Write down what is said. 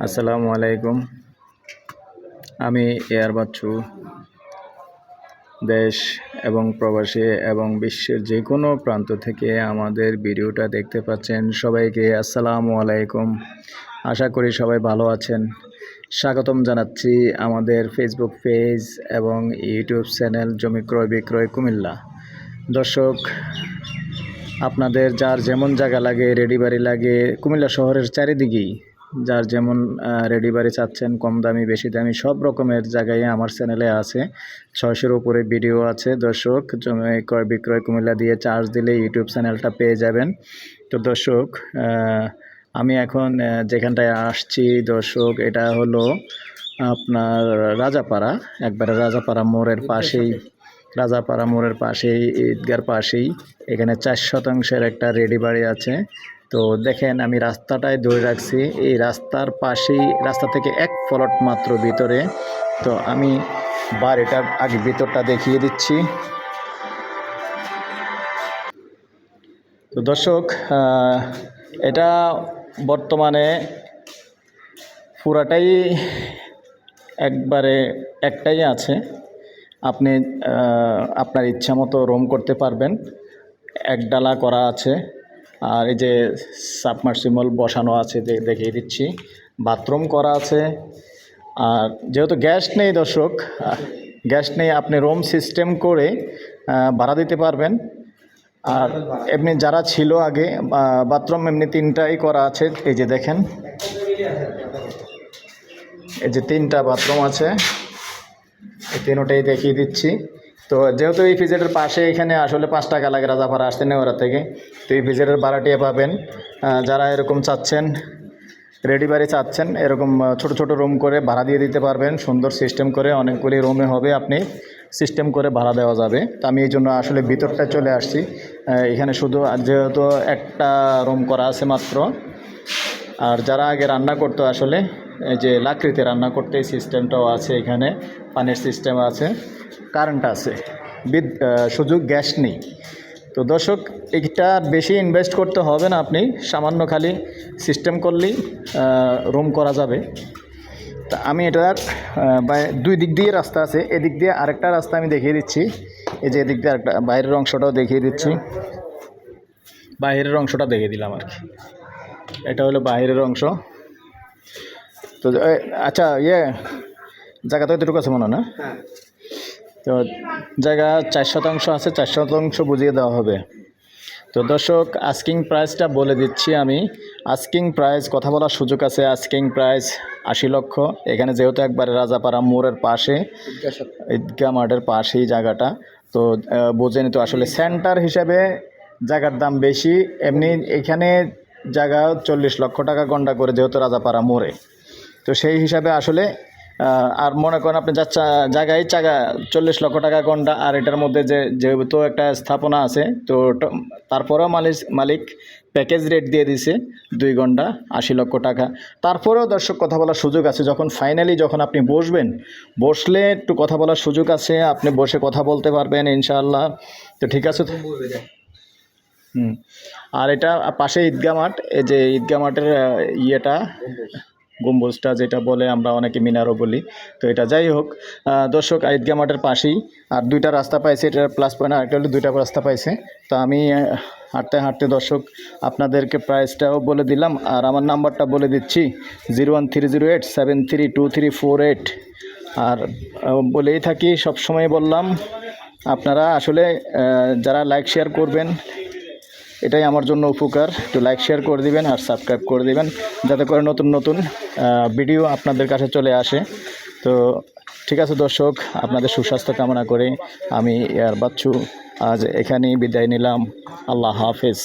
আসসালামু আলাইকুম। আমি এয়ার বাচ্চু দেশ এবং প্রবাসী এবং বিশ্বের যে কোনো প্রান্ত থেকে আমাদের ভিডিওটা দেখতে পাচ্ছেন, সবাইকে আসসালামু আলাইকুম। আশা করি সবাই ভালো আছেন। স্বাগতম জানাচ্ছি আমাদের ফেসবুক পেজ এবং ইউটিউব চ্যানেল জমি ক্রয় বিক্রয় কুমিল্লা। দর্শক, আপনাদের যার যেমন জায়গা লাগে, রেডি বাড়ি লাগে, কুমিল্লা শহরের চারিদিকেই যার যেমন রেডি বাড়ি চাচ্ছেন, কম দামি বেশি দামি সব রকমের জায়গায় আমার চ্যানেলে আছে। 600-এর উপরে ভিডিও আছে। দর্শক, জমি ক্রয় বিক্রয় কুমিল্লা দিয়ে চার্জ দিলে ইউটিউব চ্যানেলটা পেয়ে যাবেন। তো দর্শক, আমি এখন যেখানটায় আসছি দর্শক, এটা হলো আপনার রাজাপাড়া, একবারে রাজাপাড়া মোড়ের পাশেই, রাজাপাড়া মোড়ের পাশেই, ঈদগার পাশেই এখানে 4 শতাংশের একটা রেডি বাড়ি আছে। তো দেখেন, আমি রাস্তাটায় ধরে রাখছি, এই রাস্তার পাশেই, রাস্তা থেকে 1 প্লট মাত্র ভিতরে। তো আমি বাড়িটার আগে ভিতরটা দেখিয়ে দিচ্ছি। তো দর্শক, এটা বর্তমানে পুরাটাই একবারে একটাই আছে। আপনি আপনার ইচ্ছা মতো রুম করতে পারবেন। একডালা করা আছে, আর এই যে সাবমার্সিবল বসানো আছে, দেখিয়ে দিচ্ছি। বাথরুম করা আছে। আর যেহেতু গ্যাস নেই দর্শক, গ্যাস নেই, আপনি রুম সিস্টেম করে ভাড়া দিতে পারবেন। আর এমনি যারা ছিল আগে, বাথরুম এমনি 3টাই করা আছে। এই যে দেখেন, এই যে 3টা বাথরুম আছে, এই 3টাই দেখিয়ে দিচ্ছি। তো যেহেতু এই ফিজেটের পাশে, এখানে আসলে 5 টাকা লাগে রাজাপাড়া আসতে নেওয়ার থেকে। তো এই ফিজেটের ভাড়াটিয়া পাবেন। যারা এরকম চাচ্ছেন, রেডি বাড়ি চাচ্ছেন, এরকম ছোট ছোট রুম করে ভাড়া দিয়ে দিতে পারবেন। সুন্দর সিস্টেম করে, অনেকগুলি রুমে হবে, আপনি সিস্টেম করে ভাড়া দেওয়া যাবে। তো আমি এই জন্য আসলে ভিতরটা চলে আসছি। এখানে শুধু যেহেতু একটা রুম করা আছে মাত্র। আর যারা আগে রান্না করতো, আসলে এই যে লাকড়িতে রান্না করতে, এই সিস্টেমটাও আছে। এখানে পানির সিস্টেম আছে, কারেন্ট আছে, শুধু গ্যাস নেই। তো দর্শক, এইটা বেশি ইনভেস্ট করতে হবে না, আপনি সামান্য খালি সিস্টেম করলেই রুম করা যাবে। তা আমি এটার 2 দিক দিয়ে রাস্তা আছে। এদিক দিয়ে আরেকটা রাস্তা আমি দেখিয়ে দিচ্ছি। এই যে এদিক দিয়ে আরেকটা, বাইরের অংশটাও দেখিয়ে দিচ্ছি। বাইরের অংশটা দেখিয়ে দিলাম আর কি। এটা হলো বাইরের অংশ। তো আচ্ছা, জায়গা তো এতটুকু আছে মনে হয় না? তো জায়গা 4 শতাংশ আছে, 4 শতাংশ বুঝিয়ে দেওয়া হবে। তো দর্শক, আস্কিং প্রাইসটা বলে দিচ্ছি আমি। আস্কিং প্রাইস, কথা বলার সুযোগ আছে। আস্কিং প্রাইস 80 লক্ষ। এখানে যেহেতু একবারে রাজাপাড়া মোড়ের পাশে, ঈদগাহ মাঠের পাশেই জায়গাটা। তো বোঝেনি তো, আসলে সেন্টার হিসাবে জায়গার দাম বেশি। এমনি এখানে জায়গা 40 লক্ষ টাকা গন্ডা করে, যেহেতু রাজাপাড়া মোড়ে। তো সেই হিসাবে আসলে, আর মনে করেন আপনি যা জায়গায় 40 লক্ষ টাকা গন্ডা, আর এটার মধ্যে যেহেতু একটা স্থাপনা আছে, তো তারপরেও মালিক প্যাকেজ রেট দিয়ে দিছে 2 ঘন্টা 80 লক্ষ টাকা। তারপরেও দর্শক, কথা বলার সুযোগ আছে। যখন ফাইনালি যখন আপনি বসবেন, বসলে একটু কথা বলার সুযোগ আছে, আপনি বসে কথা বলতে পারবেন ইনশাআল্লাহ। তো ঠিক আছে। আর এটা পাশে ঈদগাহ মাঠ, এই যে ঈদগাহ মাঠের ইয়েটা, গম্বুজটা যেটা বলে আমরা অনেকে মিনারও বলি। তো এটা যাই হোক দর্শক, ঈদগাহ মাঠের পাশেই। আর 2টা রাস্তা পাইছে, এটা প্লাস পয়েন্ট। আরেকটা হলো 2টা রাস্তা পাইছে। তো আমি হাঁটতে হাঁটতে দর্শক আপনাদেরকে প্রাইসটাও বলে দিলাম, আর আমার নাম্বারটা বলে দিচ্ছি, 01308732348। আর বলেই থাকি, সবসময় বললাম, আপনারা আসলে যারা লাইক শেয়ার করবেন, এটাই আমার জন্য উপকার। একটু লাইক শেয়ার করে দিবেন আর সাবস্ক্রাইব করে দিবেন, যাতে করে নতুন নতুন ভিডিও আপনাদের কাছে চলে আসে। তো ঠিক আছে দর্শক, আপনাদের সুস্বাস্থ্য কামনা করে আমি এয়ার বাচ্চু আজ এখানেই বিদায় নিলাম। আল্লাহ হাফেজ।